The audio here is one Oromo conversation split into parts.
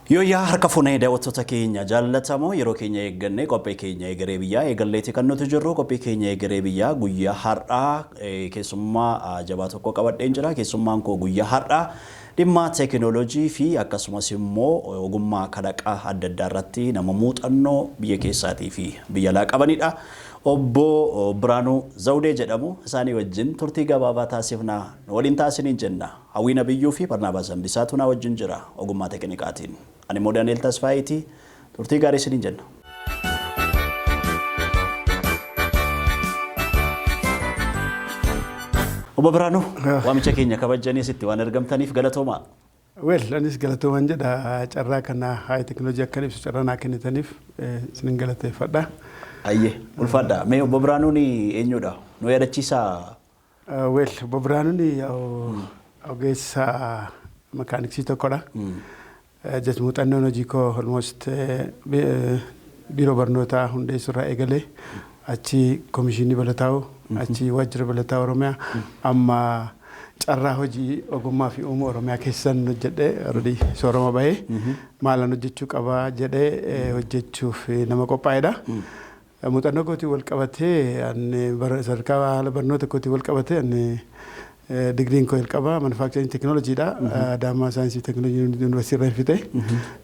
Yooyaa harka funee daawwattoota keenya jaallatamoo yeroo keenya eeggannee qophii keenya egeree biyyaa eegalleetti kan nuti jirru qophii keenya egeree biyyaa guyyaa har'aa keessummaa jabaa tokko qabadheen jira. Keessummaan koo guyyaa har'aa dhimma teekinooloojii fi akkasumas immoo ogummaa kalaqaa adda addaa irratti nama muuxannoo biyya keessaatii fi biyya alaa qabanidha. Obbo Biraanuu Zawudee jedhamu isaanii wajjin turtii gabaabaa taasifnaa waliin taasiniin jenna. Hawwiina biyyuu fi Barnaabaas Hambisaatu na wajjin jira ogummaa teeknikaatiin. Ani immoo Daani'el Tasfaayitii turtii gaarii isiniin jenna. Obbo Biraanuu waamicha keenya kabajanii asitti waan argamtaniif galatoomaa. Anis galatoomaan jedha carraa kana haala teekinooloojii akka ibsu carraa naa kennitaniif isinin galateeffadha. Ayyee ulfaadha. Mee Obbo Biraanuun eenyudha? Nu yaadachiisaa. Obbo Biraanuun ogeessa makaaniksii tokkodha. Jechuun muuxannoon hojii koo almost biiroo barnootaa hundeessurraa eegalee achi komishinii balataa'u achi waajjira balataa Oromiyaa amma carraa hojii ogummaa fi uumuu Oromiyaa keessan hojjedhee already soorama bahee maalan hojjechuu qabaa jedhee hojjechuuf nama qophaa'edha. Muuxannoo kootii wal qabatee sadarkaa haala barnoota kootii wal qabatee digriin koo jalqabaa manufacturing technologyidha. Adaamaa saayinsii teekinooloojii yuunivarsiitii irraa fixee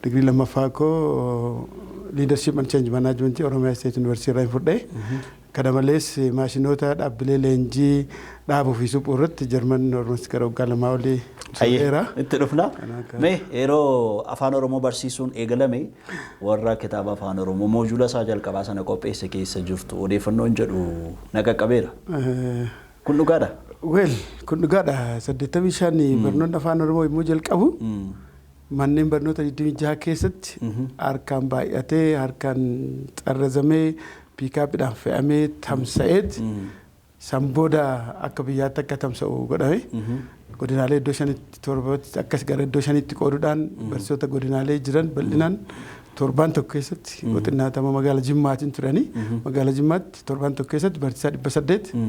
digrii lammaffaa koo leadership and change management Oromiyaa State University irraa fudhee. Kana malees maashinoota dhaabbilee leenjii dhaabuu fi suphuu irratti Jarman Oromos gara waggaa lamaa olii tureera. Itti dhufna. Mee yeroo afaan Oromoo barsiisuun eegalame warra kitaaba afaan Oromoo moojula isaa jalqabaa sana qopheesse keessa jirtu odeeffannoon jedhu naqa qabeera. Kun dhugaadha? Kun dhugaadha. 85 barnoonni afaan Oromoo immoo jalqabu manneen barnoota 26 keessatti harkaan baay'atee harkaan xarrazamee piikaapidhaan fe'amee tamsa'eet san booda akka biyyaatti akka tamsa'u godhame. Godinaalee iddoo 5 akkas gara iddoo 5tti qooduudhaan barsiisota godinaalee jiran bal'inaan torbaan tokko keessatti qoxinnaatama magaalaa Jimmaatiin turanii magaalaa Jimmaatti torbaan tokko keessatti barsiisaa 800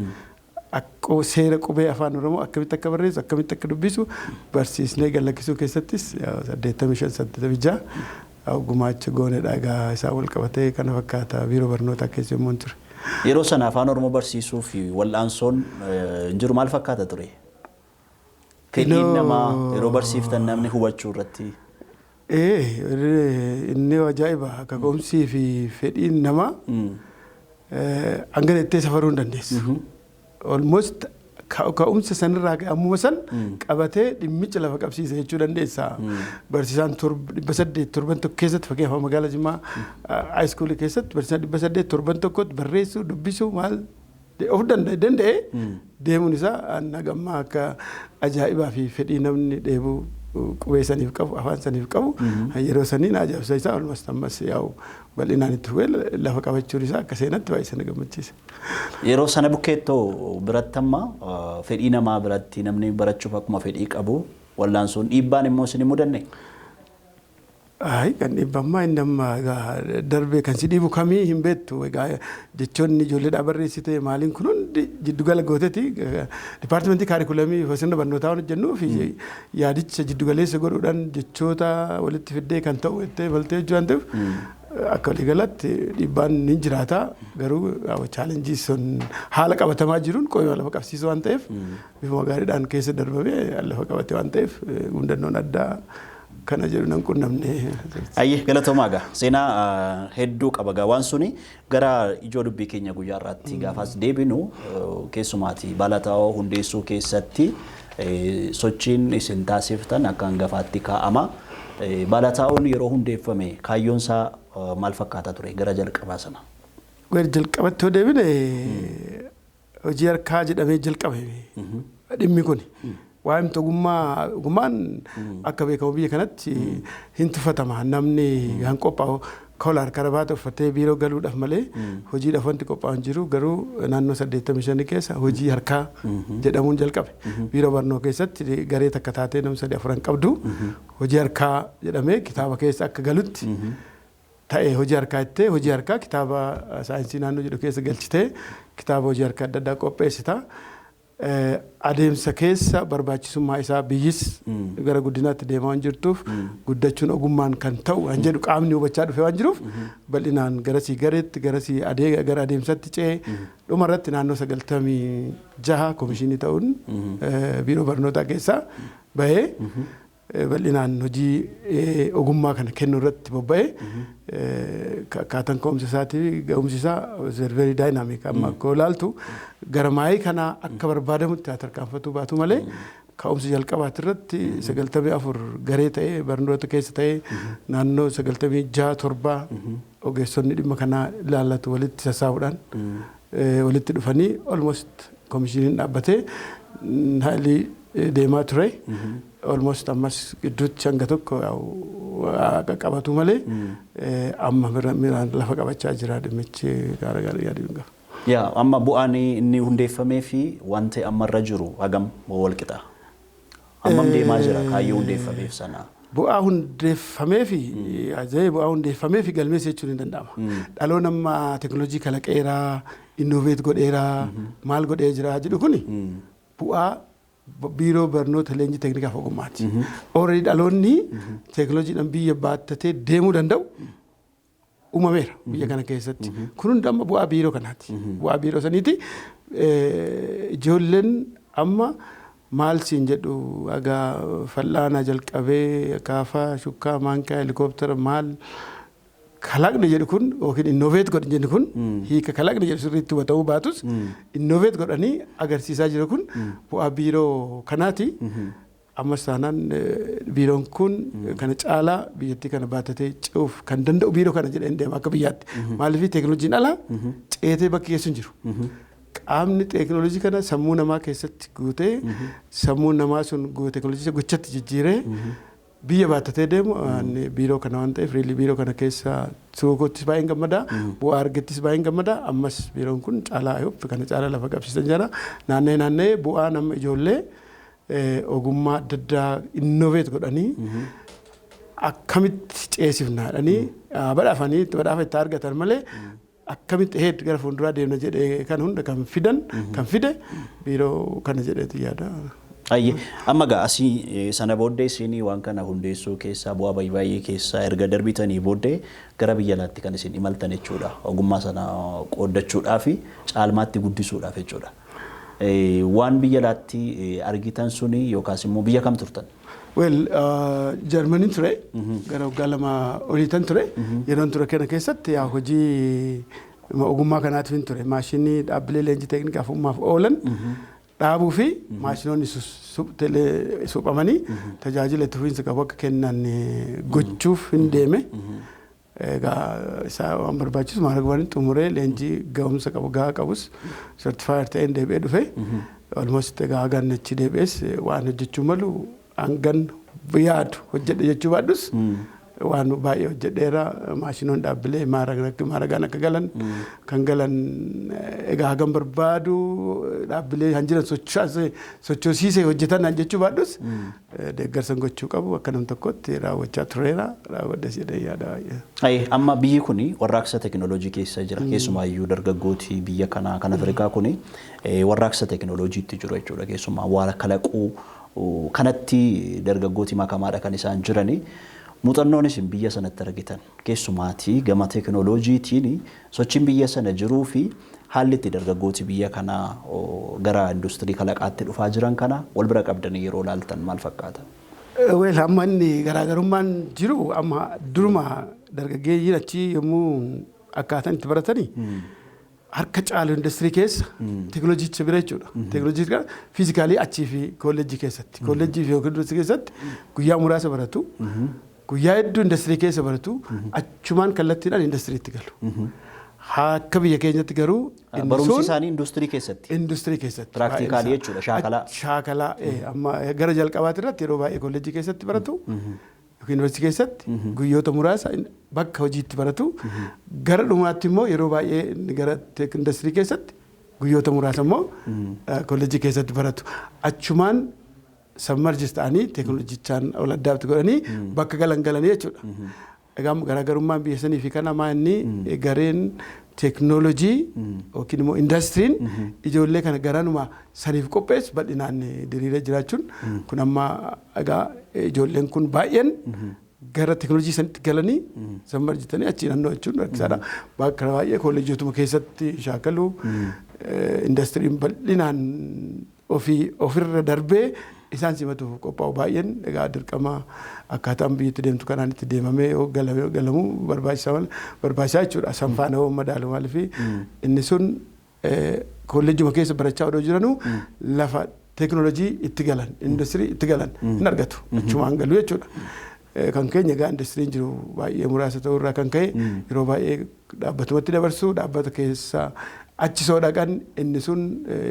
akka seera qubee afaan Oromoo akkamitti akka barreessu akkamitti akka dubbisu barsiisnee gallakkisuu keessattis 85 gumaacha goonedha. Egaa isaa wal qabatee kana fakkaata biiroo barnootaa keessa yommuu ture. Yeroo sana afaan Oromoo barsiisuu fi wal'aansoon jiru maal fakkaata ture? Fedhiin namaa yeroo barsiiftan namni hubachuu irratti. Inni ajaa'iba kaka'umsii fi fedhiin namaa hanga jettee safaruu hin dandeessu. Almost ka'umsa sanirraa ammuma san qabatee dhimmicha lafa qabsiisa jechuu dandeessa. Barsiisaan 800 torban tokko keessatti fakkeenyaaf magaalaa Jimmaa haayiskuulii keessatti barsiisaan 800 torban tokkotti barreessuu dubbisuu maal of danda'e deemuun isaa nagammaa akka ajaa'ibaa fi fedhii namni dheebuu qubee saniif qabu afaan saniif qabu yeroo saniin ajaa'ibsa isaa olmas ammas yaa'u bal'inaan itti hubee lafa qabachuun isaa akka seenatti baay'ee na gammachiisa. Yeroo sana bukkeettoo biratti amma fedhii namaa biratti namni barachuuf akkuma fedhii qabu wal'aansoon dhiibbaan immoo isin mudanne. Kan dhiibbammaa inni amma darbee kan si dhiibu kamii hin beektu. Jechoonni ijoolleedhaa barreessite maaliin kun hundi jiddugala gooteeti. Dipaartimentii kaarikulamii sirna barnootaa waan hojjennuu fi yaadicha jiddugaleessa godhuudhaan jechoota walitti fiddee kan ta'u jettee baltee hojii waan ta'eef akka waliigalatti dhiibbaan ni jiraata. Garuu chaalenjii sun haala qabatamaa jiruun qoyima lafa qabsiisu waan ta'eef bifuma gaariidhaan keessa darbamee lafa qabate waan ta'eef hundannoon addaa kana jedhu nan qunnamne. Ayyee galatoomaa gaa seenaa hedduu qaba gaa waan suni gara ijoo dubbii keenya guyyaa irratti gaafas deebinu keessumaati balataa'oo hundeessuu keessatti sochiin isin taasiftan akka hangafaatti kaa'ama. Balataa'oon yeroo hundeeffame kaayyoon isaa maal fakkaata ture gara jalqabaa sana? Jalqabatti yoo deebine hojii harkaa jedhamee jalqabame dhimmi kun. Waan ogummaan akka beekamu biyya kanatti hin tuffatama. Namni kan qophaa'u koolaar karabaata uffatee biiroo galuudhaaf malee hojiidhaaf wanti qophaa'u hin jiru. Garuu naannoo 85 keessa hojii harkaa jedhamuun jalqabe. Biiroo barnoo keessatti garee takka taatee nam 3-4 qabdu hojii harkaa jedhamee kitaaba keessa akka galutti ta'e hojii harkaa ittee hojii harkaa kitaaba saayinsii naannoo jedhu keessa galchitee kitaaba hojii harkaa adda addaa qopheessita. adeemsa keessa barbaachisummaa isaa biyyis gara guddinaatti deemaa waan jirtuuf guddachuun ogummaan kan ta'u waan jedhu qaamni hubachaa dhufe waan jiruuf bal'inaan garasii garasii gara adeemsatti ce'ee dhumarratti naannoo 96 komishinii ta'uun biiroo barnootaa keessaa bahee bal'inaan hojii ogummaa kana kennuu irratti bobba'ee akkaataan ka'umsa isaatii ga'umsi isaa very dynamic amma akka ilaaltu gara maayii kana akka barbaadamutti haa tarkaanfatu baatu malee ka'umsi jalqabaati irratti 94 garee ta'ee barnoota keessa ta'ee naannoo 96-7 ogeessonni dhimma kanaa ilaallatu walitti sassaabuudhaan walitti dhufanii almost komishiniin dhaabbatee haalli deemaa ture. Almost ammas gidduutti hanga tokko qabatu malee amma miraan lafa qabachaa jira dhimmichi gaara yaaduu qaba. Yaa amma bu'aan inni hundeeffamee fi wanti ammarra jiru hagam wal qixa. Ammam deemaa jira kaayyoo hundeeffameef sana. Bu'aa hundeeffamee fi galmeessa jechuun hin danda'ama. Dhaloon amma teekinooloojii kalaqeeraa, innoveet godheeraa, maal godhee jira jedhu kuni bu'aa biiroo barnoota leenjii teeknikaaf ogummaati. Already dhaloonni teekinooloojiidhaan biyya baattatee deemuu danda'u uumameera biyya kana keessatti. Kun hundi amma bu'aa biiroo kanaati. Bu'aa biiroo saniiti. Ijoolleen amma maal siin jedhu agaa fal'aana jalqabee akaafaa shukkaa maankaa helikooптera maal kalaqni jedhu kun yookiin innoveet godhan jedhu kun hiika kalaqni jedhu sirriitti hubatamuu baatus innoveet godhanii agarsiisaa jiru kun bu'aa biiroo kanaati. Ammas taanaan biiroon kun kana caalaa biyyattii kana baattatee ce'uuf kan danda'u biiroo kana jedhanii deema akka biyyaatti. Maaliif teekinooloojiin alaa ceetee bakki keessu hin jiru. Qaamni teekinooloojii kana sammuu namaa keessatti guutee sammuu namaa sun teekinooloojii gochatti jijjiiree biyya baattatee deemu biiroo kana waan ta'eef riilii biiroo kana keessa suuqottis baay'een gammadaa bu'aa argattis baay'een gammadaa ammas biiroon kun caalaa yoof kana caalaa lafa qabsiisan jira naannee bu'aa nama ijoollee ogummaa adda addaa innoveet godhanii akkamitti ceesifnaadhanii badhaafa itti argatan malee akkamitti gara fuulduraa deemna jedhee kan hunda kan fide biiroo kana jedheeti yaada. Ayye amma gaa asii sana booddee isin waan kana hundeessuu keessaa bu'aa baay'ee keessaa erga darbitanii booddee gara biyya alaatti kan isin imaltan jechuudha. Ogummaa sana qooddachuudhaa fi caalmaatti guddisuudhaaf jechuudha. Waan biyya alaatti argitan suni yookaas immoo biyya kam turtan? Jarmanii ture gara waggaa 2 oliitan ture yeroon ture kana keessatti hojii ogummaa kanaatiif ture maashinii dhaabbilee leenjii teeknikaaf ogummaaf oolan dhaabuu fi maashinoonni suphamanii tajaajila itti fufiinsa qabu akka kennan gochuuf hin deeme. Egaa isaa waan barbaachisu maal xumuree leenjii ga'umsa qabu gahaa qabus certified ta'een deebi'ee dhufe. Almost egaa gannachi deebi'es waan hojjechuu malu hangan yaadu hojjedhe jechuu baadhus waan baay'ee hojjedheera maashinoon dhaabbilee maaragaan akka galan kan galan egaa hagam barbaadu dhaabbilee hanjiran sochoosiisee hojjetan jechuu baadhus deeggarsan gochuu qabu akka nam tokkotti raawwachaa tureera raawwadhes jedhee yaada baay'ee. Amma biyyi kuni warraaqsa teekinooloojii keessa jira keessumaayyuu dargaggooti biyya kana kan Afrikaa kuni warraaqsa teekinooloojiitti jiru jechuudha keessumaa waan kalaquu kanatti dargaggooti makamaadha kan isaan jiranii. Muuxannoonis biyya sanatti argitan keessumaatii gama teekinooloojiitiin sochiin biyya sana jiruu fi haalli itti dargaggooti biyya kana gara industirii kalaqaatti dhufaa jiran kana wal bira qabdanii yeroo ilaaltan maal fakkaata? Amma inni garaagarummaan jiru amma duruma dargaggeeyyiin achi yommuu akkaataan itti baratanii harka caalu industirii keessa teekinooloojicha bira jechuudha. Teekinooloojii kana fiizikaalii achii fi kolleejjii keessatti kolleejjii fi industirii keessatti guyyaa muraasa baratu. Guyyaa hedduu industirii keessa baratu achumaan kallattiidhaan industiriitti galu. Akka biyya keenyatti garuu barumsi isaanii industirii keessatti. Industirii keessatti. Piraaktikaali jechuudha shaakalaa. Shaakalaa amma gara jalqabaati irratti yeroo baay'ee kolleejjii keessatti baratu. Yookiin yuunivarsiitii keessatti guyyoota muraasa bakka hojiitti baratu. Gara dhumaatti immoo yeroo baay'ee gara industirii keessatti guyyoota muraasa immoo kolleejjii keessatti baratu. Achumaan sammarjis ta'anii teekinooloojichaan ol addaatti godhanii bakka galanii jechuudha. egaa garaagarummaan biyya sanii fi kana maanni gareen teknoolojii yookiin immoo indastiriin ijoollee kana garanuma saniif qopheessu bal'inaan diriiree jiraachuun kun amma egaa ijoolleen kun baay'een gara teknoolojii sanitti galanii sammar jitanii achi naannoo jechuun rakkisaadha. Bakka baay'ee kolleejjotuma keessatti shaakalu indastiriin bal'inaan ofirra darbee isaan simatuuf qophaa'u baay'een egaa dirqama akkaataan biyyatti deemtu kanaan itti deemamee galamuu barbaachisaa jechuudha. Sanfaana hoo madaalu maaliif inni sun kolleejjuma keessa barachaa odoo jiranuu lafa teknoolojii itti galan industirii itti galan hin argatu achumaan galu jechuudha. Kan keenya egaa indastiriin jiru baay'ee muraasa ta'uu irraa kan ka'e yeroo baay'ee dhaabbatumatti dabarsu dhaabbata keessa achi soo dhaqan inni sun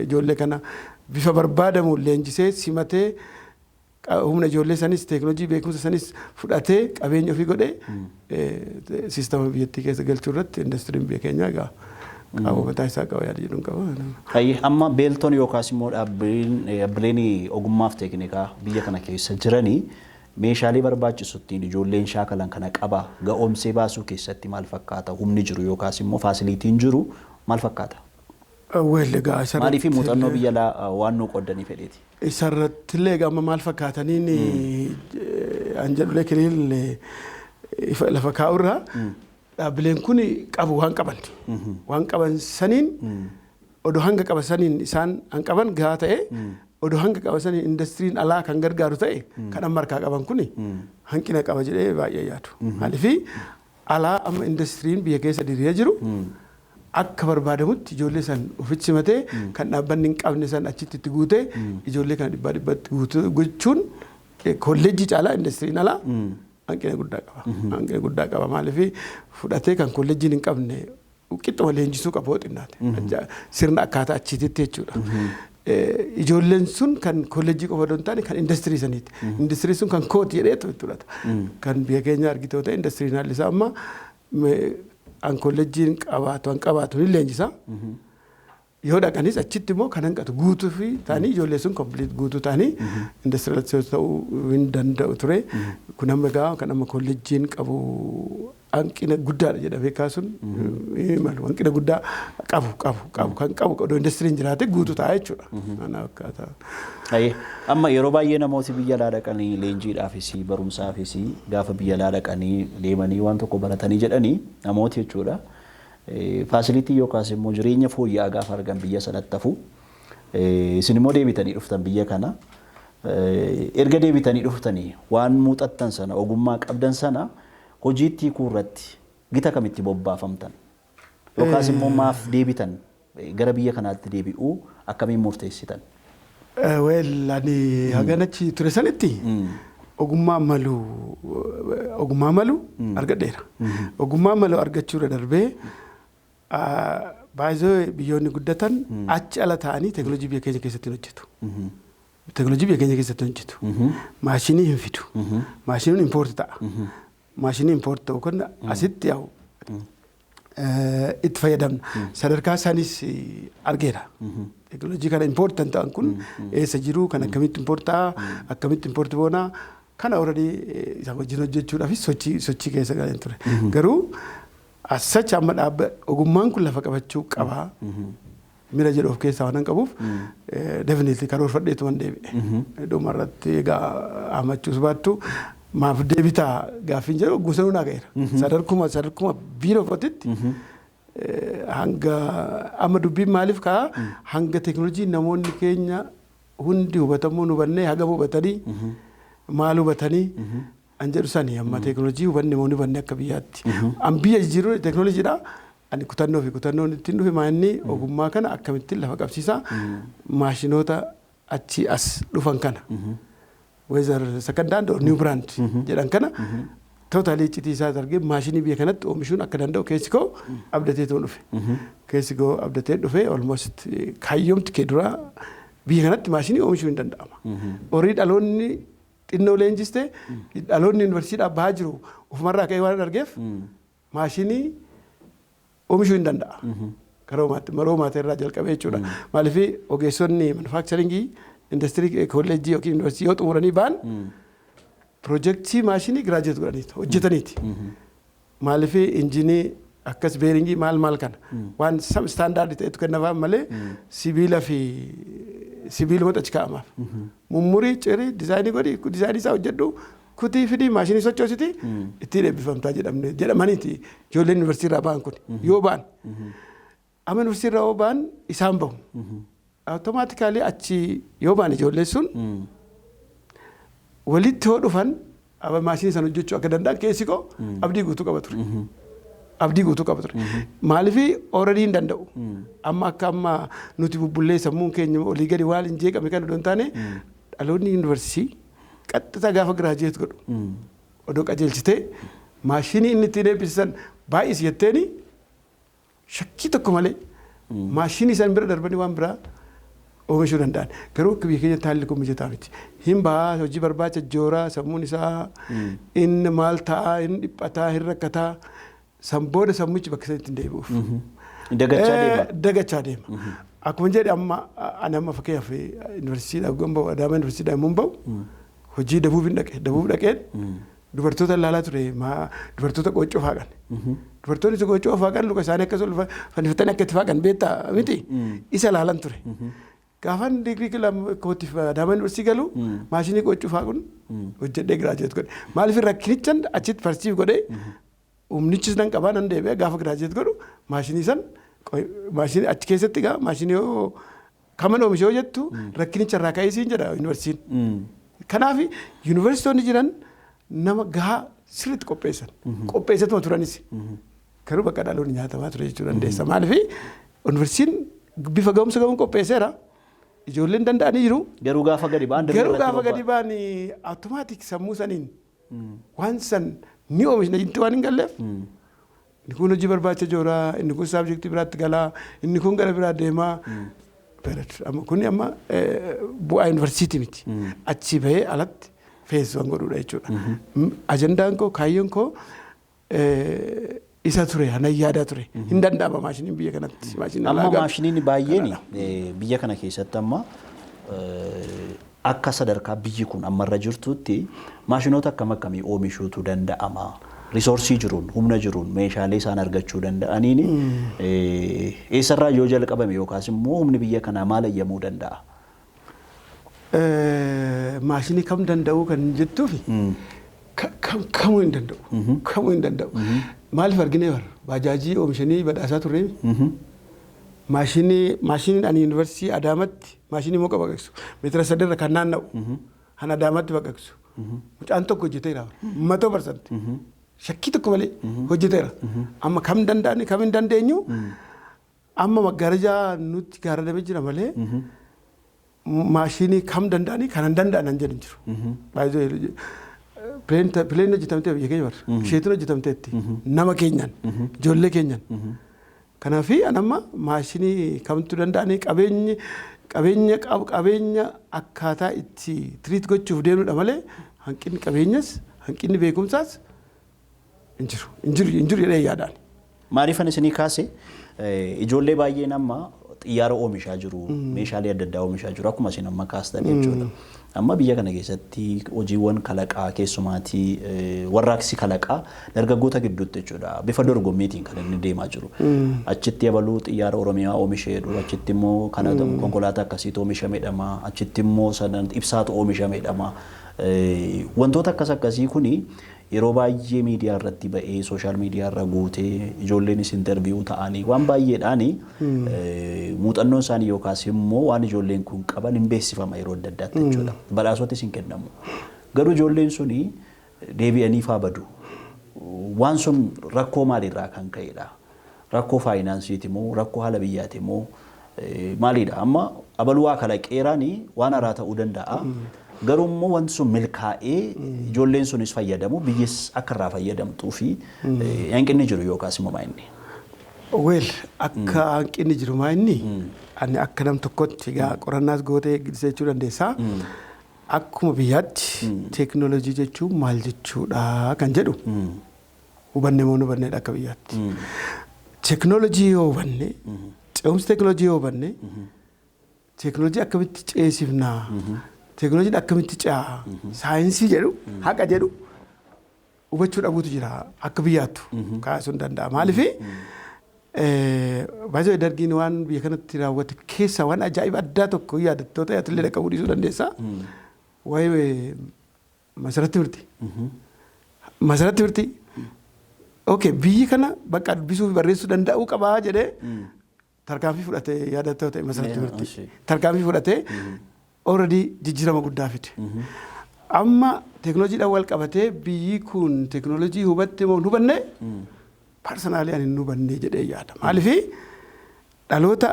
ijoollee kana bifa barbaadamu leenjisee simatee humna ijoollee sanis teknoolojii beekumsa sanis fudhatee qabeenya ofii godhee siistama biyyattii keessa galchuu irratti indastiriin biyya keenya egaa qaama mataa isaa qaba yaada jedhuun qaba. Amma beeltoon yookaas immoo dhaabbileen ogummaaf teeknikaa biyya kana keessa jiranii meeshaalee barbaachisuutiin ijoolleen shaakalan kana qaba ga'oomsee baasuu keessatti maal fakkaata humni jiru yookaas immoo faasiliitiin jiru maal fakkaata? Maaliif muuxannoo biyya alaa waan nuu qoddanii fedheeti? Isarrattillee gama maal fakkaataniin anjedhulee kiriillee lafa kaa'urraa dhaabbileen kun qabu waan qaban saniin odoo hanga qaban saniin isaan qaban gahaa ta'e odoo hanga qaban saniin indastiriin alaa kan gargaaru ta'e kan amma harkaa qaban kun hanqina qaba jedhee baay'ee yaadu. Maaliif alaa amma indastiriin biyya keessa diriiree jiru akka barbaadamutti ijoollee san ofitti simatee kan dhaabbanni hin qabne san achitti itti guutee ijoollee kana dhibbatti gochuun kolleejjii caalaa indastiriin alaa hanqina guddaa qaba. Maaliif fudhatee kan kolleejjiin hin qabne qixxuma leenjisuu qaba xinnaate sirna akkaataa achiititti jechuudha. Ijoolleen sun kan kolleejjii qofa osoo hin taane kan industirii saniiti. Industirii sun kan kooti jedhee fudhata. Kan biyya keenya argitoo ta'e industiriin haalli isaa amma an kolleejjiin qabaatu ni leenjisa. Yoo dhaqanis achitti immoo kan hanqatu guutuu fi ta'anii ijoollee sun kompiliit guutuu ta'anii industiriyaalisoos ta'uu hin danda'u ture. Kun amma egaa kan amma kolleejjiin qabu hanqina guddaadha jedhamee kaasuun malu hanqina guddaa qabu odoo industiriin jiraate guutuu ta'a jechuudha. Amma yeroo baay'ee namooti biyya alaa dhaqanii leenjiidhaafis barumsaafis gaafa biyya alaa dhaqanii deemanii waan tokko baratanii jedhanii namooti jechuudha. Faasilitii yookaas immoo jireenya fooyya'aa gaafa argan biyya sanatti hafu isin immoo deebitanii dhuftan biyya kana erga deebitanii dhuftanii waan muuxattan sana ogummaa qabdan sana hojiitti kuurratti gita kamitti bobbaafamtan yookaas immoo maaf deebitan gara biyya kanaatti deebi'uu akkamiin murteessitan? Ani haganachi ture sanitti ogummaa malu argadheera. Ogummaa malu argachuurra darbee baay'ee biyyoonni guddatan achi ala ta'anii teknoolojii biyya keenya keessatti hojjetu. Teknoolojii biyya keenya keessatti hojjetu. Maashinii hin fidu. Maashiniin impoorti ta'a. Maashinii impoorti ta'u kun asitti yaa'u itti fayyadamna. Sadarkaa isaanis argeera. Teknoolojii kana impoortan ta'an kun eessa jiru kan akkamitti impoortaa akkamitti impoorti boonaa kana already isa wajjin hojjechuudhaaf sochii keessa galeen ture. Garuu asacha amma dhaabba ogummaan kun lafa qabachuu qaba. Mira jedhu of keessaa waan qabuuf definitely karoorfadheetu waan deebi'e. Dhumarratti egaa hamachuus baattu maaf deebitaa gaaffiin jedhu guusanuu naa ga'eera. Sadarkuma biiroo fotitti hanga amma dubbiin maaliif ka'a hanga teknoolojii namoonni keenya hundi hubatamuu hubannee hagam hubatanii maal hubatanii an jedhu sani amma teknoolojii hubanne moo hubanne akka biyyaatti. An biyya jiru teknoolojiidha. Ani kutannoon ittiin dhufe maanni ogummaa kana akkamittiin lafa qabsiisaa maashinoota achi as dhufan kana. Weezar second or new brand jedhan kana totally citiisaa argee maashinii biyya kanatti oomishuun akka danda'u keessi koo abdatee ta'uu dhufe. Keessi koo abdatee dhufe almost kaayyoomti kee dura biyya kanatti maashinii oomishuu hin danda'ama. Horii dhaloonni xinnoo leenjiste dhaloonni yuunivarsiitiidhaa bahaa jiru ofumarraa ka'ee waan argeef maashinii oomishuu hin danda'a. Maroo maatii irraa jalqabee jechuudha. Maaliif ogeessonni manufacturingii industirii kolleejjii yookiin yuunivarsiitii yoo xumuranii ba'an piroojeektii maashinii giraajeet godhaniitu hojjetaniiti. maaliif injinii akkas beeringii maal kana waan standaardii ta'etu kennafaaf malee sibiiluma achi kaa'amaaf. Mummurii cirii dizaayinii godhi dizaayinii isaa hojjedhu kutii fidii maashinii sochoositi ittiin eebbifamtaa jedhamaniiti ijoolleen yuunivarsiitii irraa ba'an kun yoo ba'an. Amma yuunivarsiitii irraa yoo ba'an isaan bahu. Awutomaatikaalii achi yoo ba'an ijoolleen sun walitti yoo dhufan maashinii sana hojjechuu akka danda'an keessi koo abdii guutuu qaba ture. Abdii guutuu qaba ture. Maaliif ooradii hin danda'u. Amma akka amma nuti bubbullee sammuun keenya olii gadi waan hin jeeqame kan odoo hin taane dhaloonni yuunivarsiitii qaxxisaa gaafa giraajeet godhu. Odoo qajeelchitee maashinii inni ittiin eebbisan baay'is jetteeni shakkii tokko malee maashinii san bira darbanii waan biraa oomishuu danda'an. Garuu akka biyya keenya haalli kun mijataa miti. Hin bahaa hojii barbaacha jooraa sammuun isaa inni maal ta'a inni dhiphataa hin rakkataa. San booda sammuchi bakka sanatti hin deebi'uuf. Dagachaa deema. Akkuma jedhe amma ani amma fakkeenyaaf yuunivarsiitiidhaaf gomba Adaamaa yuunivarsiitiidhaaf immoo bahu hojii dabuuf dhaqeen dubartoota ilaalaa ture dubartoota qooccoo faaqan. Dubartoonni isa qooccoo faaqan luka isaanii akkas ol fannifatanii akka itti faaqan beektaa miti isa ilaalan ture. Gaafan digirii kootiif Adaamaa yuunivarsiitii galu maashinii qooccoo faaquun hojjedhee giraajeet godhe. Maaliif rakkinichan achitti farsiif godhee humnichis nan qabaa nan deebi'ee gaafa giraajeet godhu maashinii san maashinii achi keessatti gaa maashinii yoo kaman oomishe yoo jettu rakkinicha irraa ka'ee siin jedha yuunivarsiitiin. Kanaaf yuunivarsiitonni jiran nama gahaa sirriitti qopheessatuma turanis garuu bakka dhaloonni nyaatamaa ture jechuu dandeessa. Maaliif yuunivarsiitiin bifa ga'umsa qabuun qopheesseera. Ijoolleen danda'anii jiru. Garuu gaafa gadi ba'an awutomaatik sammuu saniin waan san ni oomishna jinti waan hin galleef inni kun hojii barbaacha jooraa inni kun saabjektii biraatti galaa inni kun gara biraa deemaa kun amma bu'aa yuunivarsiitii miti achi bahee alatti feessuwan godhuudha jechuudha. Ajandaan koo kaayyoon koo isa ture hanan yaadaa ture hin danda'ama maashiniin biyya kanatti. Amma maashiniin baay'een biyya kana keessatti amma akka sadarkaa biyyi kun ammarra jirtutti maashinoota akkamii oomishuutu danda'ama. Risoorsii jiruun, humna jiruun, meeshaalee isaan argachuu danda'aniin eessarraa yoo jalqabame yookaas immoo humni biyya kanaa maal eeyyamuu danda'a? Maashinii kam danda'uu kan jettuufi kamuu hin danda'u. Kamuu hin danda'u. Maaliif arginee bara baajaajii oomishanii badhaasaa turre maashiniin ani yuunivarsiitii Adaamaatti maashinii muka baqaqsu meetira 3 kan naanna'u han Adaamaatti baqaqsu mucaan tokko hojjeteera 100% shakkii tokko malee hojjeteera. Amma kam danda'ani kam hin dandeenyu amma maggaarajaa nutti gaaradamee jira malee maashinii kam danda'ani kan hin danda'an jedhan jiru. Pileen hojjetamtee biyya keenya bara isheetiin hojjetamteetti nama keenyaan ijoollee keenyaan. Kanaaf anamma maashinii kamtu danda'anii qabeenya akkaataa itti tiriit gochuuf deemnudha malee hanqinni qabeenyas hanqinni beekumsaas hin jiru jedhee yaadaan. Maaliifan isinii kaase ijoollee baay'een amma xiyyaara oomishaa jiru meeshaalee adda addaa oomishaa jiru akkuma isin amma kaastan jechuudha. Amma biyya kana keessatti hojiiwwan kalaqaa keessumaatii warraaqsi kalaqaa dargaggoota gidduutti jechuudha. Bifa dorgommiitiin kan inni deemaa jiru. Achitti yabaluu xiyyaara Oromiyaa oomisheedhu, achitti immoo kana konkolaataa akkasiitu oomishameedhama, achitti immoo sadan ibsaatu oomishameedhama. Wantoota akkasii kuni yeroo baay'ee miidiyaa irratti ba'ee sooshaal miidiyaa irra guutee ijoolleenis interviiyuu ta'anii waan baay'eedhaan muuxannoon isaanii yookaas immoo waan ijoolleen kun qaban hin beeksifama yeroo adda addaatti jechuudha. Badhaasotis hin kennamu. Garuu ijoolleen suni deebi'anii faa badu. Waan sun rakkoo maalirraa kan ka'edha? Rakkoo faayinaansiiti moo rakkoo haala biyyaati moo maalidha? Amma abaluu waa kalaqeeraan waan haaraa ta'uu danda'a. Garuu immoo wanti sun milkaa'ee ijoolleen sunis fayyadamu biyyis akka irraa fayyadamtuu fi hanqinni jiru yookaas immoo maa'inni. Akka hanqinni jiru maa'inni ani akka nam tokkotti egaa qorannaas gootee eeggisa jechuu dandeessaa. Akkuma biyyaatti teekinooloojii jechuun maal jechuudha kan jedhu hubanne moo hubanneedha akka biyyaatti. Teekinooloojii yoo hubanne ce'umsi teekinooloojii yoo hubanne teekinooloojii akkamitti ceesifnaa? Teekinooloojiin akkamitti ce'a? Saayinsii jedhu haqa jedhu hubachuu dhabuutu jira akka biyyaattu kaasuun danda'a. Maaliif baay'ee dargiin waan biyya kanatti raawwate keessa waan ajaa'iba addaa tokko yaadattoota yaatillee dhaqqabuu dhiisuu dandeessa. Waa'ee masaratti birti. Masaratti birti. Okay, biyyi kana bakka dubbisuu fi barreessuu danda'uu qabaa jedhee tarkaanfii fudhatee yaadattoota masaratti birti. Tarkaanfii fudhatee already jijjiirama guddaa fide. Amma teekinooloojiidhaan wal qabatee biyyi kun teekinooloojii hubatte moo hin hubanne personally ani hin hubanne jedhee yaada. Maaliif dhaloota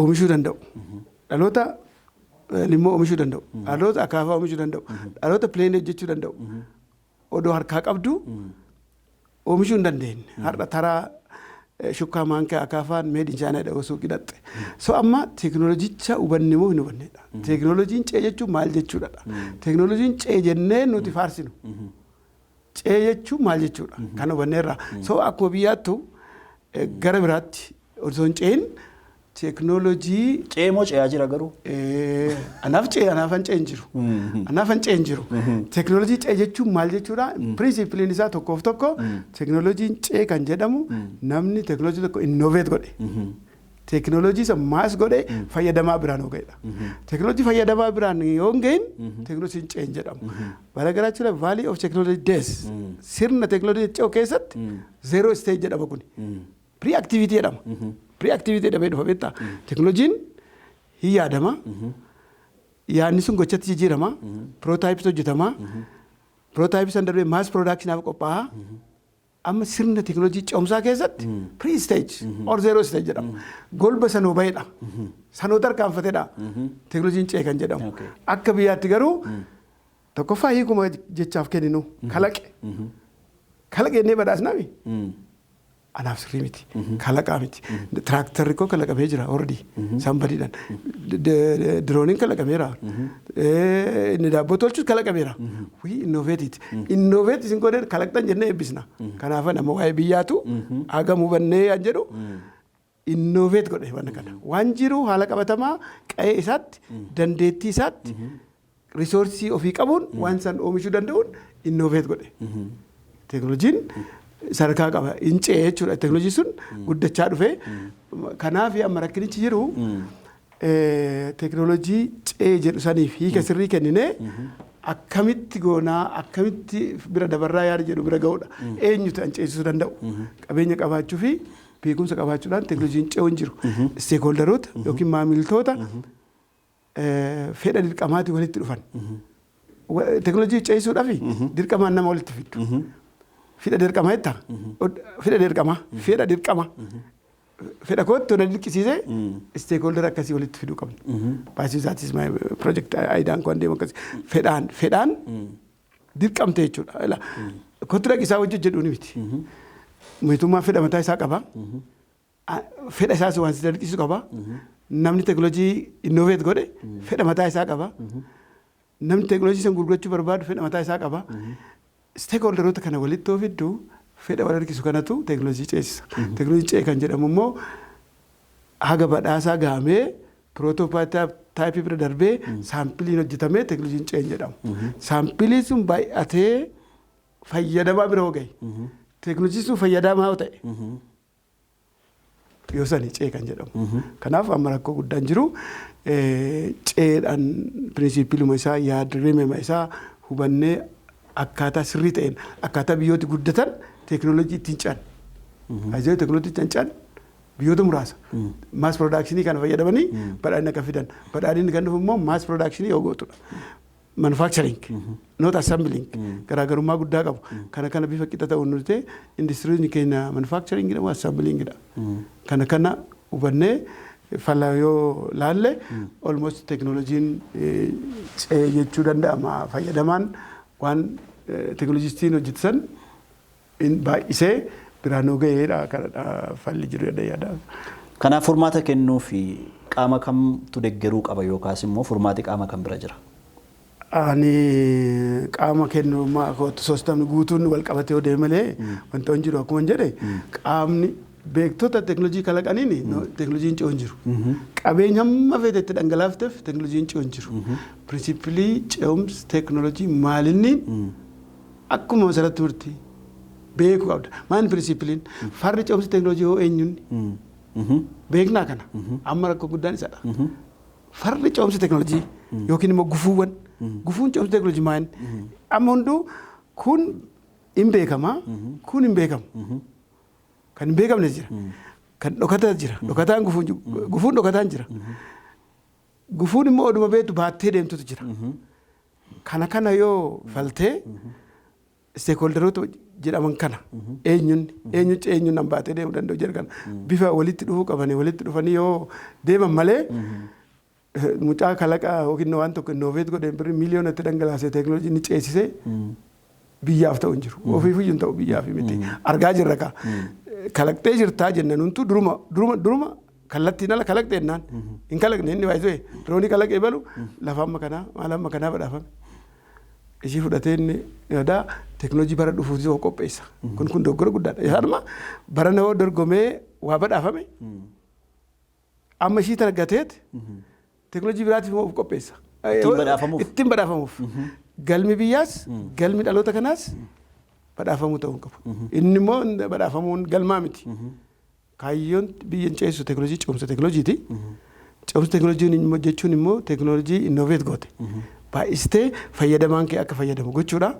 oomishuu danda'u. Dhaloota limmoo oomishuu danda'u. Dhaloota akaafaa oomishuu danda'u. Dhaloota pileen hojjechuu danda'u. Odoo harkaa qabdu oomishuu hin dandeenye. Har'a taraa shukkaa maankaa akaafaan meedin chaayinaadha osoo hidhatte. So amma teekinooloojicha hubanne moo hin hubannedha. Teekinooloojiin cee jechuun maal jechuudha. Teekinooloojiin cee jennee nuti faarsinu. Cee jechuun maal jechuudha. Kan hubanneerra. So akkuma biyyaattu gara biraatti osoo hin ce'in teekinooloojii. Cee moo ce'aa jira garuu? Anaafan cee hin jiru. Anaafan cee hin jiru. Teekinooloojii cee jechuun maal jechuudha. Pirinsipiliin isaa tokkoof tokko teekinooloojiin cee kan jedhamu namni teekinooloojii tokko innoveet godhe. Teekinooloojii isa maas godhe fayyadamaa biraan yoo ga'edha. Teekinooloojii fayyadamaa biraan yoo hin gahin teekinooloojiin cee hin jedhamu. Baragaraachudha Valley of Technology Days sirna teekinooloojii ce'u keessatti zero stage jedhama kuni. Pre-activity jedhama. Pre-activity jedhamee dhufa beektaa. Teekinooloojiin hin yaadama. Yaadni sun gochatti jijjiirama. Prototypes hojjetama. Prototypes san darbee mass productionaaf qophaa'a. Amma sirna teekinooloojii ce'umsaa keessatti pre-stage or zero stage jedhama. Golba sanoo baheedha. Sanoo tarkaanfateedha. Teekinooloojiin cee kan jedhamu. Akka biyyaatti garuu tokkoffaa hiikuma jechaaf kenninu kalaqe. Kalaqeennee badhaasnaami. Anaaf sirrii miti. Kalaqaa miti. Tiraaktarri koo kalaqamee jira already. Sanbadiidhaan. Dirooniin kalaqameera. Inni daabboo tolchus kalaqameera. Wii innoveetiiti. Innoveeti isin godhee kalaqxan jennee eebbisna. Kanaaf nama waa'ee biyyaatu hagam hubannee kan jedhu innoveet godhe wanna kana. Waan jiru haala qabatamaa qa'ee isaatti dandeettii isaatti risoorsii ofii qabuun waan san oomishuu danda'uun innoveet godhe. Teekinooloojiin sadarkaa qaba. Incee jechuudha. Teekinooloojii sun guddachaa dhufe. Kanaaf amma rakkinichi jiru teekinooloojii cee jedhu saniif hiika sirrii kenninee akkamitti goonaa akkamitti bira dabarraa yaada jedhu bira ga'uudha. Eenyutu an ceesisuu danda'u. Qabeenya qabaachuu fi beekumsa qabaachuudhaan teekinooloojiin ce'uu hin jiru. Steekhooldaroota yookiin maamiltoota fedha dirqamaatiin walitti dhufan. Teekinooloojii ceesisuudhaaf dirqamaan nama walitti fiddu. Fedha dirqama jetta. Fedha dirqama. Fedha dirqama. Fedha kootti na dirqisiisee steekhoolder akkasii walitti fiduu qabna. Baasisaatis project aayidaan koo deemu akkasii. Fedhaan dirqamte jechuudha. Kootti dhaqisaa hojjetu jedhuun miti. Mootummaan fedha mataa isaa qaba. Fedha isaas waan si dirqisiisu qaba. Namni teekinooloojii innoveet godhe fedha mataa isaa qaba. Namni teekinooloojii san gurgurachuu barbaadu fedha mataa isaa qaba. Steekhoolderoota kana walitti yoo fiddu fedha wal harkisu kanatu teekinooloojii ceesisa. Teekinooloojii cee kan jedhamu immoo haga badhaasaa gahamee piroototaayipii bira darbee saampiliin hojjetamee teekinooloojiin cee jedhamu. Saampiliin sun baay'atee fayyadamaa bira yoo gahe teekinooloojiin sun fayyadamaa yoo ta'e yoo sani cee kan jedhamu. Kanaaf amma rakkoo guddaan jiru ceedhaan pirinsipiluma isaa yaadrimema isaa hubannee akkaataa sirrii ta'een akkaataa biyyooti guddatan teekinooloojii ittiin ce'an. Ajaa'iba teekinooloojii ittiin ce'an biyyoota muraasa. Maas piroodakshinii kana fayyadamanii badhaadhina akka fidan. Badhaadhinni kan dhufu immoo maas piroodakshinii yoo gootudha. Manufacturing, not assembling garaagarummaa guddaa qabu. Kana bifa qixa ta'uun nuti industiriin keenya manufacturing jedhamu assembling dha. Kana hubannee fala yoo laalle almost teekinooloojiin cee jechuu danda'ama. Fayyadamaan waan teekinooloojistiin hojjetan baay'isee biraanoo ga'eedha kanadha falli jiru yaada. Kanaaf furmaata kennuu fi qaama kamtu deeggaruu qaba yookaas immoo furmaati qaama kam bira jira? Ani qaama kennu soostamni guutuun wal qabatee yoo deeme malee wanta hin jiru akkuma jedhe qaamni beektota teekinooloojii kalaqaniin teekinooloojiin ce'uu hin jiru. Qabeenya hamma feete itti dhangalaafteef teekinooloojiin ce'uu hin jiru. Pirinsipilii ce'umsa teekinooloojii maalinni akkuma masarratti turti beekuu qabda. Maan pirinsipiliin farri ce'umsa teekinooloojii hoo eenyuun beeknaa kana amma rakkoo guddaan isadha. Farri ce'umsa teekinooloojii yookiin immoo gufuun ce'umsa teekinooloojii maan amma hunduu kun hin beekamaa kun hin beekamu. Kan hin beekamne jira. Kan dhokataa jira. Dhokataan gufuun dhokataan jira. Gufuun immoo oduma beektu baattee deemtutu jira. Kana yoo faltee stakeholderoota jedhaman kana eenyuun nan baatee deemuu danda'u jedhu kana bifa walitti dhufuu qabanii walitti dhufanii yoo deeman malee mucaa kalaqaa yookiin waan tokko innoveet godheen birrii miiliyoonatti dhangalaasee teekinooloojii ni ceesisee biyyaaf ta'u hin jiru. Ofiifuu hin ta'u biyyaaf miti. Argaa jirra kaa. Kalaqxee jirtaa jennan huntuu duruma kallattiin ala kalaqxee jennaan hin kalaqne inni baay'isee diroonii kalaqee balu lafa amma kanaa maal amma kanaa badhaafame. Ishii fudhatee inni yaada teekinooloojii bara dhufuutis yoo qopheessa. Kun dogoggora guddaadha. Yaaduma bara na dorgomee waa badhaafame amma ishii tana gateet teekinooloojii biraatiif immoo qopheessa. Ittiin badhaafamuuf. Galmi biyyaas galmi dhaloota kanaas badhaafamuu ta'uu qabu. Inni immoo badhaafamuun galmaa miti. Kaayyoon biyyan ceessu teekinooloojii ce'umsa teekinooloojiiti. Ce'umsa teekinooloojii jechuun immoo teekinooloojii innoveet goote. Baay'istee fayyadamaan kee akka fayyadamu gochuudha.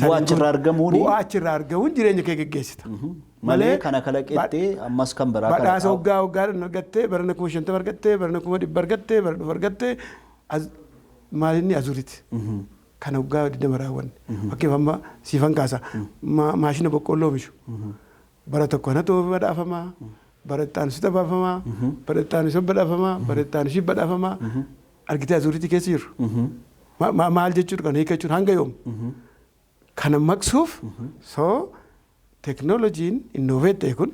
Bu'aa achirraa argamuun jireenya kee geggeessita. Malee kana kalaqettee ammas kan biraa kalaqaa. Badhaasa waggaadhaan argattee barana 50 argattee barana 100 argattee barana 100 argattee maalinni azuriiti. Kana waggaa 20 raawwanne. Fakkeenya amma siifan kaasa maashina boqqolloo oomishu. Bara tokko kanatu badhaafamaa. Bara itti aanutti badhaafamaa. Bara itti aanutti badhaafamaa. Bara itti aanutti badhaafamaa. Argitee azuriitii keessa jiru. Maal jechuudha kan hiikachuun hanga yoom. Kana maqsuuf soo teekinooloojiin innoveet ta'e kun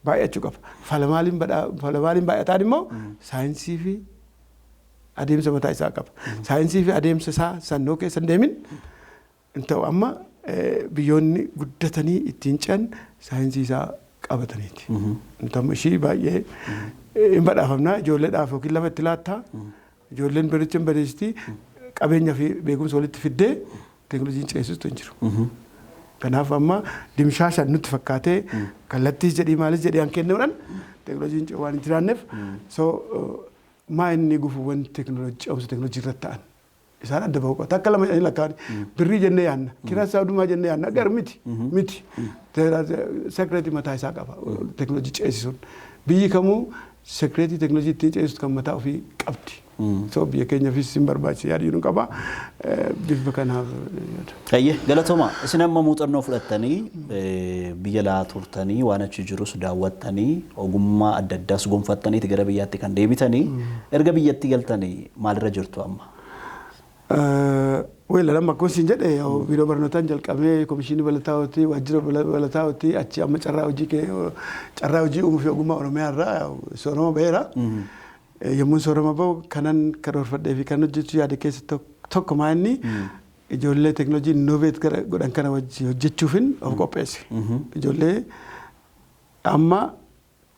baay'achuu qaba. Falmaaliin baay'ataan immoo saayinsii fi adeemsa mataa isaa qaba. Saayinsii fi adeemsa isaa sannoo keessa hin deemin hin ta'u amma biyyoonni guddatanii ittiin ce'an saayinsii isaa qabataniiti. Intamma ishii baay'ee hin badhaafamnaa ijoolleedhaaf yookiin lafa itti laattaa ijoolleen baricha hin bareessitii qabeenya fi beekumsa walitti fiddee teekinooloojiin ceesisutu hin jiru. Kanaaf amma dimshaashaan nutti fakkaatee kallattiis jedhii maalis jedhii han kennuudhaan teekinooloojiin waan hin jiraanneef maa inni gufuuwwan ce'umsa teekinooloojii irratti ta'an isaan adda bahuu qabata. Akka lama lakkaa'an birrii jennee yaadna kiraan saawdumaa jennee yaadna gar miti. Sekireetii mataa isaa qaba teekinooloojii ceesisuun. Biyyi kamuu sekireetii teekinooloojii ittiin ceesisu kan mataa ofii qabdi. So biyya keenyaafis hin barbaachise yaaduu qaba. Bifa kanaaf. Galatooma isin amma muuxannoo fudhattanii biyya laa turtanii waan achi jirus daawwattanii ogummaa adda addaas gonfattaniiti gara biyyaatti kan deebitanii erga biyyatti galtanii maalirra jirtu amma? Wayila lama akkuma isin jedhe biiroo barnootaan jalqabee komishinii balataa'ooti waajjira balataa'ooti achi amma carraa hojii uumuu fi ogummaa Oromiyaa irraa soorama baheera. Yommuu soorama bahu kanan karoorfadhee fi kan hojjechuu yaade keessa tokko maa inni ijoollee teekinooloojii innoveet godhan kana hojjechuufin of qopheesse. Ijoollee amma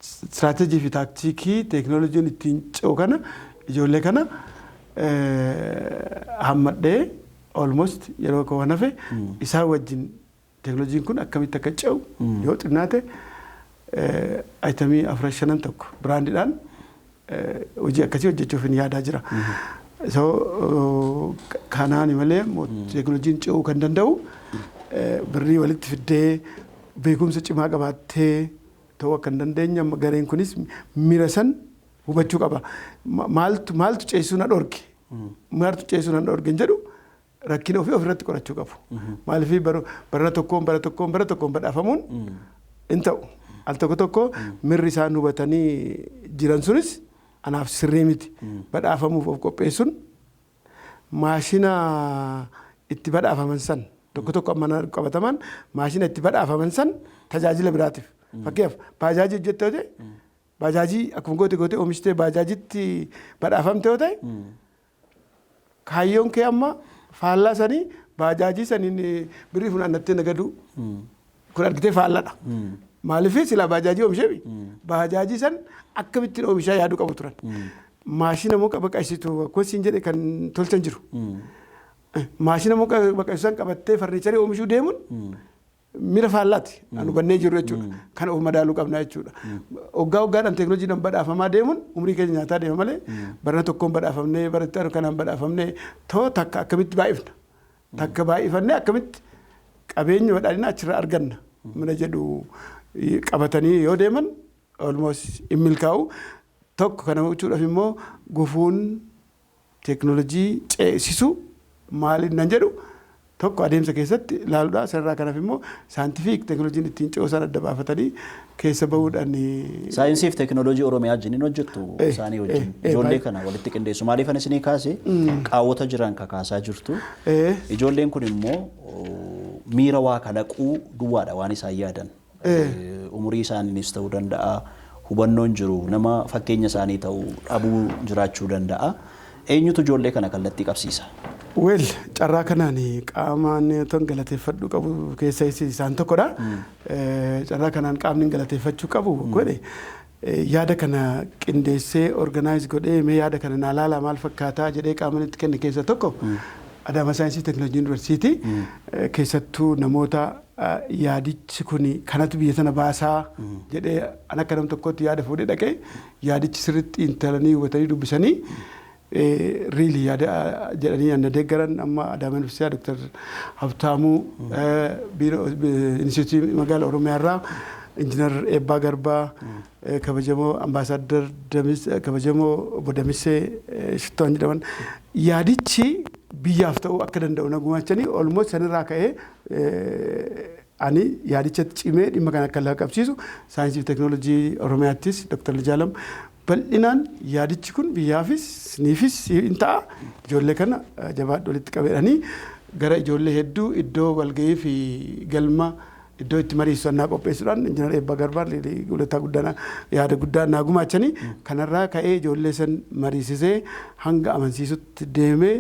istiraatejii fi taaktiikii teekinooloojiin ittiin ce'u kana ijoollee kana hammadhee almost yeroo waan hafe isaan wajjin teekinooloojiin kun akkamitti akka ce'u yoo xinnaate ayitamii 4-5 tokko biraandiidhaan hojii akkasii hojjechuuf hin yaadaa jira. Kanaan malee teekinooloojiin ce'uu kan danda'u birrii walitti fiddee beekumsa cimaa qabaattee ta'uu akka hin dandeenye gareen kunis miira san hubachuu qaba. Maaltu ceesisuu na dhorge? Maaltu ceesisuu na dhorge hin jedhu rakkina ofirratti qorachuu qabu. Maaliif bara tokkoon badhaafamuun hin ta'u. Al tokko mirri isaan hubatanii jiran sunis anaaf sirrii miti. Badhaafamuuf of qopheessuun maashina itti badhaafaman san tokko amma qabataman maashina itti badhaafaman san tajaajila biraatiif. Fakkeenyaaf baajaajii hojjettee yoo ta'e baajaajii akkuma goote oomishtee baajaajitti badhaafamte yoo ta'e kaayyoon kee amma faallaa sanii baajaajii saniin birrii funaannattee nagadu kun argitee faallaadha. Maaliif silaa baajaajii oomishee baajaajii san akkamittiin oomishaa yaaduu qabu turan. Maashina muka baqaqsitu akkuma isin jedhe kan tolchan jiru. Maashina muka baqaqsitu san qabattee farniicharii oomishuu deemuun mira faallaati anu bannee jiru jechuudha kan of madaaluu qabna jechuudha waggaadhaan teekinooloojiidhaan badhaafamaa deemuun umrii keenya nyaataa deema malee barana tokkoon badhaafamnee barattoota kanaan badhaafamnee takka akkamitti baay'ifna takka baay'ifannee akkamitti qabeenya badhaadhina achirraa arganna mana jedhu qabatanii yoo deeman almost hin milkaa'u tokko kana gochuudhaaf immoo gufuun teekinooloojii ceesisu maaliin nan jedhu tokko adeemsa keessatti ilaaluudha sarara kanaaf immoo saayintifiik teekinooloojiin ittiin ce'uusan adda baafatanii keessa bahuudhaan saayinsii fi teekinooloojii oromiyaa wajjin hojjettu isaanii wajjin ijoollee kana walitti qindeessu maaliif ani isinii kaase qaawwota jiran kakaasaa jirtu ijoolleen kun immoo miira waa kalaquu duwwaadha waan isaan yaadan umurii isaaniinis ta'uu danda'a hubannoon jiru nama fakkeenya isaanii ta'uu dhabuu jiraachuu danda'a eenyutu ijoollee kana kallattii qabsiisa. Wel carraa kanaan qaamaan ton galateeffadhu qabu keessa isaan tokkodha. Carraa kanaan qaamni galateeffachuu qabu godhe yaada kana qindeessee organize godhee mee yaada kana naa laala maal fakkaataa jedhee qaamaan itti kenne keessa tokko Adaama Saayinsii Teekinooloojii Yuunivarsiitii keessattuu namoota yaadichi kun kanatu biyya sana baasaa jedhee an akka nam tokkotti yaada fuudhee dhaqee yaadichi sirriitti intalanii hubatanii dubbisanii really yaada jedhanii anna deeggaran amma Adaama Yuunivarsiitii Dr. Habtaamuu biiroo Inistituutii Magaala Oromiyaarraa Injiinar Eebbaa Garbaa kabajamoo Ambaasaadder kabajamoo Obbo Damissee Shittoon jedhaman yaadichi biyyaaf ta'uu akka danda'u nagumaachanii almost sanirraa ka'ee ani yaadicha cimee dhimma kana akka qabsiisu saayinsii fi teekinooloojii Oromiyaattis Dr. Lijaalam bal'inaan yaadichi kun biyyaafis niifis hin ta'a ijoollee kana jabaadhu walitti qabeedhanii gara ijoollee hedduu iddoo walgahii fi galma iddoo itti mariisannaa qopheessuudhaan Injiinar Eebbaa Garbaa guletaa guddaa yaada guddaa naa gumaachanii kanarraa ka'ee ijoollee san mariisisee hanga amansiisutti deemee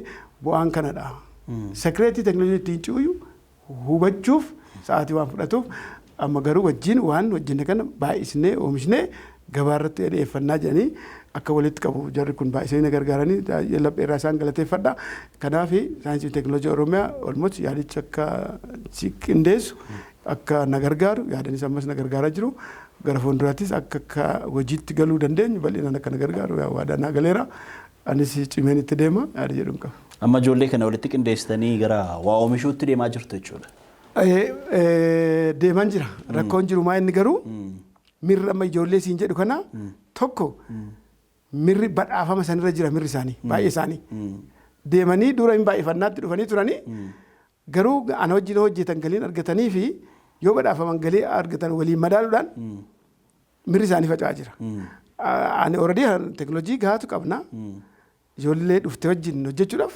bu'aan kanadha. Sekireetii teekinooloojii ittiin ci'uyu hubachuuf sa'aatii waan fudhatuuf amma garuu wajjin waan hojjenne kana baay'isnee oomishnee gabaarratti dhiyeeffannaa jedhanii akka walitti qabu jarri kun baay'isanii na gargaaranii lapheerraa isaan galateeffadha. Kanaaf saayinsii fi teekinooloojii Oromiyaa olmoot yaadicha akka qindeessu akka na gargaaru yaadanis ammas na gargaaraa jiru gara fuulduraattis akka hojiitti galuu dandeenyu bal'inaan akka na gargaaru waadaa naa galeera anis cimeen itti deema yaada jedhuun qaba. Amma ijoollee kana walitti qindeessitanii gara waa oomishuutti deemaa jirtu jechuudha. Deemaan jira rakkoon jiru maa inni garuu mirri amma ijoollee siin jedhu kana tokko mirri badhaafama sanirra jira mirri isaanii baay'ee isaanii deemanii dura hin baay'ifannaatti dhufanii turanii garuu ana wajjin hojjetan galiin argatanii fi yoo badhaafaman galii argatan waliin madaaluudhaan mirri isaanii faca'aa jira. Ani already teekinooloojii gahaatu qabna. Ijoollee dhuftee wajjin hojjechuudhaaf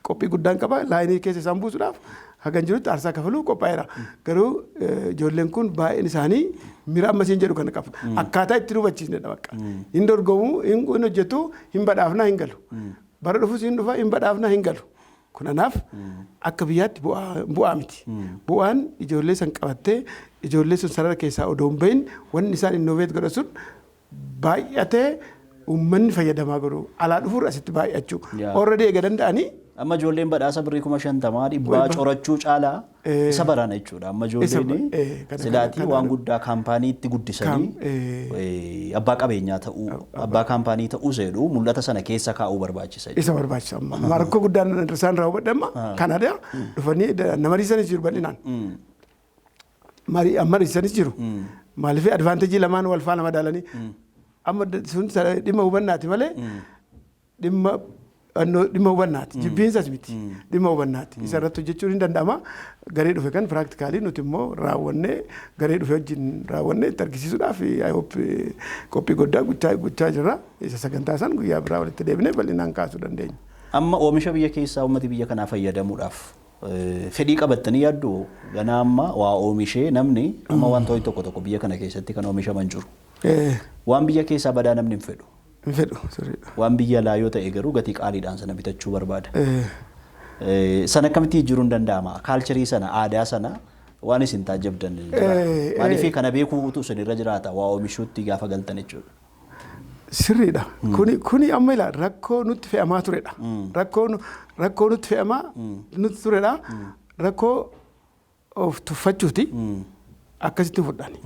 qophii guddaan qaba laayinii keessa isaan buusuudhaaf hagan jirutti aarsaa kafaluu qophaa'eera. Garuu ijoolleen kun baay'een isaanii mira ammasiin jedhu kana qaba. Akkaataa itti hubachiisnedha bakka. Hin dorgomuu hin hojjetu hin badhaafnaa hin galu. Bara dhufus hin dhufa hin badhaafnaa hin galu. Kanaaf akka biyyaatti bu'aa miti. Bu'aan ijoollee san qabattee ijoollee sun sarara keessaa odoo hin bahin wanni isaan innoveet godhan sun baay'atee uummanni fayyadamaa godhu alaa dhufuun asitti baay'achuu already eega danda'anii. Amma ijoolleen badhaasa birrii 50,000 dhibbaa corachuu caalaa isa barana jechuudha. Amma ijoolleen silaatii waan guddaa kaampaaniitti guddisanii abbaa qabeenyaa ta'uu abbaa kaampaanii ta'uu seedhu mul'ata sana keessa kaa'uu barbaachisa. Isa barbaachisa amma rakkoo guddaan isaan raawwadhe amma Kanaadaa dhufanii nama mariisanis jiru bal'inaan. Mariisanis jiru. Maaliif advaanteejii lamaan wal faana madaalanii amma sun dhimma hubannaati malee dhimma hubannaati jibbiinsas miti dhimma hubannaati isa irratti hojjechuun hin danda'ama garee dhufe kan piraaktikaalii nuti immoo raawwannee garee dhufe wajjin raawwannee itti argisiisuudhaaf qophii guddaa gochaa jirra isa sagantaa san guyyaa biraa walitti deebinee bal'inaan kaasuu dandeenya. Amma oomisha biyya keessaa uummati biyya kanaa fayyadamuudhaaf fedhii qabattanii yaaddu ganaa amma waa oomishee namni amma wantoonni tokko tokko biyya kana keessatti kan oomishaman jiru. Waan biyya keessaa badaa namni hin fedhu. Hin fedhu sirriidha. Waan biyya alaa yoo ta'e garuu gatii qaaliidhaan sana bitachuu barbaada. Sana akkamitti jijjiiruu hin danda'ama? Kaalcharii sana aadaa sana waan isin taajabdan jira. Maaliif kana beekuutu isinirra jiraata waa oomishuutti gaafa galtan jechuudha. Sirriidha. Kuni amma ilaa rakkoo nutti fe'amaa turedha. Rakkoo nutti fe'amaa nutti turedha. Rakkoo of tuffachuuti akkasitti fudhani.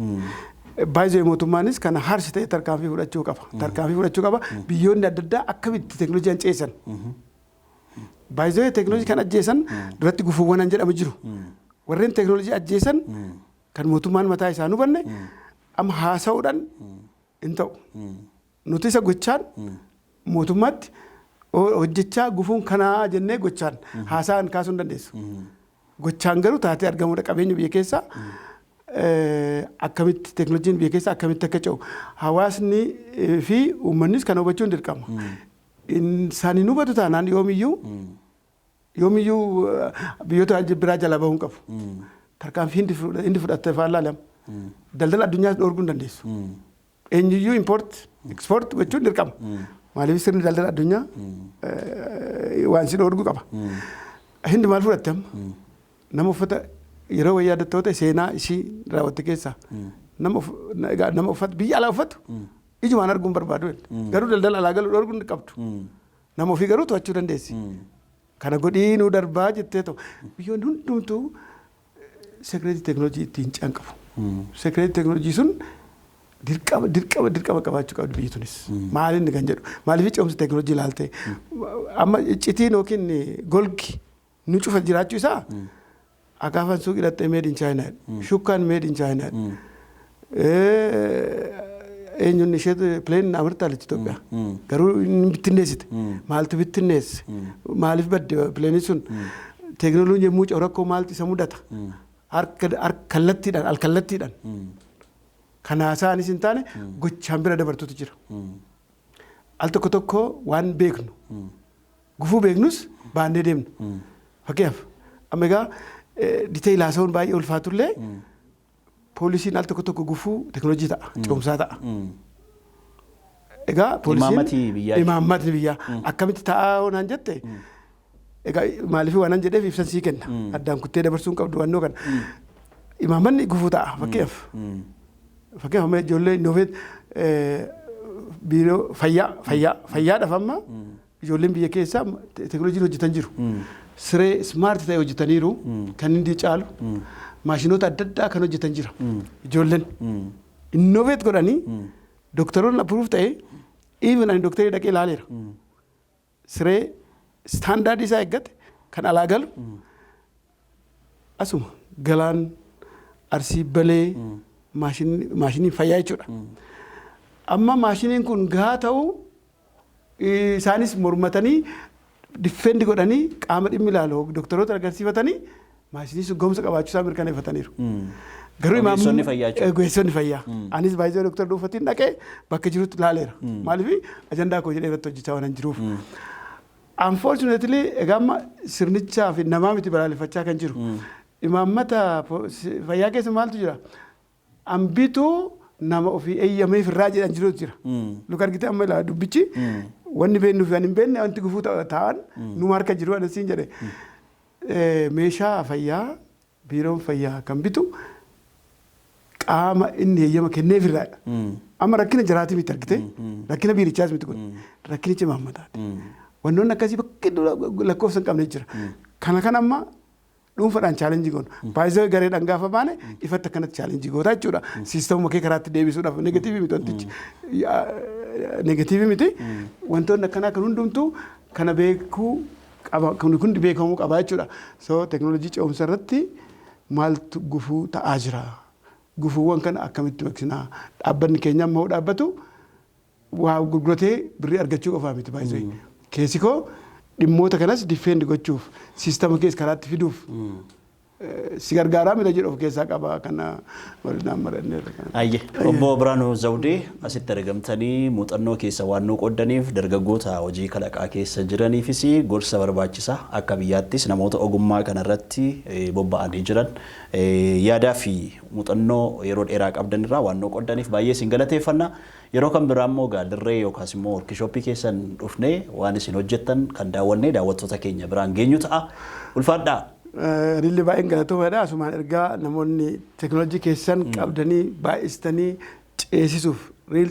Baay'ee mootummaanis kana harsi ta'e tarkaanfii fudhachuu qaba. Tarkaanfii fudhachuu qaba. Biyyoonni adda addaa akkamitti teekinooloojii ceesan. Baay'ee teekinooloojii kan ajjeesan duratti gufuuwwan jedhamu jiru. Warreen teekinooloojii ajjeesan kan mootummaan mataa isaa hubanne amma haasa'uudhaan hin ta'u. Nuti isa gochaan mootummaatti hojjechaa gufuun kanaa jennee gochaan haasa'an kaasuu hin dandeessu. Gochaan garuu taatee argamuudha qabeenya biyya keessaa akkamitti teekinooloojiin biyya keessaa akkamitti akka ce'u hawaasni fi uummannis kan hubachuu hin dirqama. Isaan hin hubatu taanaan yoomiyyuu biyyoota biraa jala bahuu hin qabu. Tarkaanfii hindi fudhattee fa'aa ilaalama. Daldala addunyaas dhoorguu hin dandeessu. Eenyuyyuu import export gochuun dirqama. Maaliif sirni daldala addunyaa waan si dhoorguu qaba. Hindi maal fudhatte amma nama uffata yeroo wayyaa addattoota seenaa ishii raawwatte keessaa nama uffata biyya alaa uffatu ijumaan arguun barbaadu. Garuu daldala alaa galuu dhoorguu hin qabdu. Nama ofii garuu to'achuu dandeessi. Kana godhiinuu darbaa jettee ta'u biyyoonni hundumtuu sekireetii teekinooloojii ittiin canqabu. Sekireetii teekinooloojii sun dirqama qabaachuu qabdu biyyi tunis. Maalinni kan jedhu maaliif ce'umsa teekinooloojii ilaalte amma iccitiin yookiin golgi nu cufa jiraachuu isaa akaafan suuqii hidhattee made in China shukkaan made in China eenyuun isheetu pileen amartaalech Itoophiyaa garuu inni bittinneessite maaltu bittinneesse maaliif badde pileeni sun teekinooloojii yommuu ce'u rakkoo maaltu isa mudata kallattiidhaan kana haasa'anis hin taane gochaan bira dabartuutu jira. Al tokko waan beeknu gufuu beeknus baannee deemnu. Fakkeenyaaf amma egaa diteeyilii haasa'uun baay'ee ulfaatullee poolisiin al tokko gufuu teekinooloojii ta'a ce'umsaa ta'a. Egaa poolisiin imaammatni biyyaa akkamitti ta'aa naan jette egaa maaliif waan jedheef ibsan sii kenna addaan kuttee dabarsuun qabdu wannoo kana imaammanni gufuu ta'a fakkeenyaaf. Fakkeenyaaf ijoollee innoveet biiroo fayyaadhaaf amma ijoolleen biyya keessaa teekinooloojiin hojjetan jiru. Siree smaart ta'e hojjetaniiru kan inni caalu maashinoota adda addaa kan hojjetan jira. Ijoolleen innoveet godhanii doktoroonni appruuf ta'e even ani doktarii dhaqee ilaaleera. Siree staandaardii isaa eeggate kan alaa galu asuma galaan arsii balee maashinii fayyaa jechuudha. Amma maashiniin kun gahaa ta'uu isaanis mormatanii diffeendi godhanii qaama dhimmi ilaalu doktoroota agarsiifatanii maashinii sun gomsa qabaachuu isaa mirkaneeffataniiru. Garuu ogeessonni fayyaa. Anis baay'ee doktora dhuunfatiin dhaqee bakka jirutti ilaaleera. Maaliif ajandaa koo jedhee irratti hojjechaa waan jiruuf. Unfortunately egaa amma sirnichaa fi namaa miti balaaleffachaa kan jiru. Imaammata fayyaa keessa maaltu jira? Ambituu nama ofii eeyyameef irraa jedhan jirutu jira. Luka argite amma ilaa dubbichi wanni beeknuuf waan hin beekne wanti gufuu ta'an numa harka jiru waan asiin jedhe. Meeshaa fayyaa biiroon fayyaa kan bitu qaama inni eeyyama kenneef irraadha. Amma rakkina jiraatii miti argite rakkina biirichaas miti kun rakkinichi imaammataati. Wannoonni akkasii bakka lakkoofsa hin qabne jira. Kana amma dhuunfaadhaan chaalenjii goonu. Baay'ee gareedhaan gaafa baane ifatti akkanatti chaalenjii goota jechuudha. Siistamuma kee karaatti deebisuudhaaf negatiivii miti wantichi. Negatiivii miti wantoonni akkanaa kan hundumtuu kana beekuu qaba hundi beekamuu qaba jechuudha. So teekinooloojii ce'umsa irratti maaltu gufuu ta'aa jira. Gufuuwwan kana akkamitti beeksinaa dhaabbanni keenya amma dhaabbatu waa gurguratee birrii argachuu qofaa miti baay'ee. Keessi koo dhimmoota kanas diffeendi gochuuf siistama keessa karaatti fiduuf si gargaaraa mita jedhu of keessaa qaba kana waliin maranneerra. Ayye obbo Biraanuu Zawudee asitti argamtanii muuxannoo keessa waan nu qoddaniif dargaggoota hojii kalaqaa keessa jiraniifis gorsa barbaachisaa akka biyyaattis namoota ogummaa kanarratti bobba'anii jiran yaadaa fi muuxannoo yeroo dheeraa qabdanirraa waan nu qoddaniif baay'ee isin galateeffanna. Yeroo kan biraa immoo gaadirree yookaas immoo workshooppii keessan dhufnee waan isin hojjettan kan daawwannee daawwattoota keenya biraan geenyu ta'a. Ulfaadhaa. Rilli baay'een galatoomaadha. Asumaan ergaa namoonni teekinooloojii keessan qabdanii baay'istanii ceesisuuf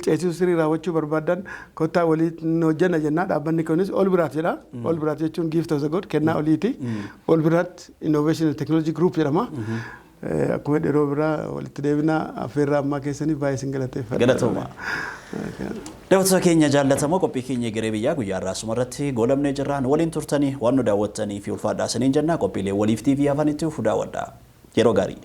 ceesisuu sirrii raawwachuu barbaadan kottaa waliin hojjanna jennaa dhaabbanni kunis ol biraat jedha. Ol biraat jechuun gift of the god kennaa oliiti. Ol biraat innovation and technology group jedhama. akkuma yeroo biraa walitti deebinaa affeerraa ammaa keessanii baay'ee isin galateeffadha. Galatoomaa. Daawwattoota keenya jaallatamoo qophii keenya egeree biyyaa guyyaa har'aa asumarratti goolabnee jirra. Nu waliin turtanii waan nu daawwattanii fi ulfaadhaa isiniin jenna. Qophiilee waliif TV afaan itti daawwadhaa. Yeroo gaarii.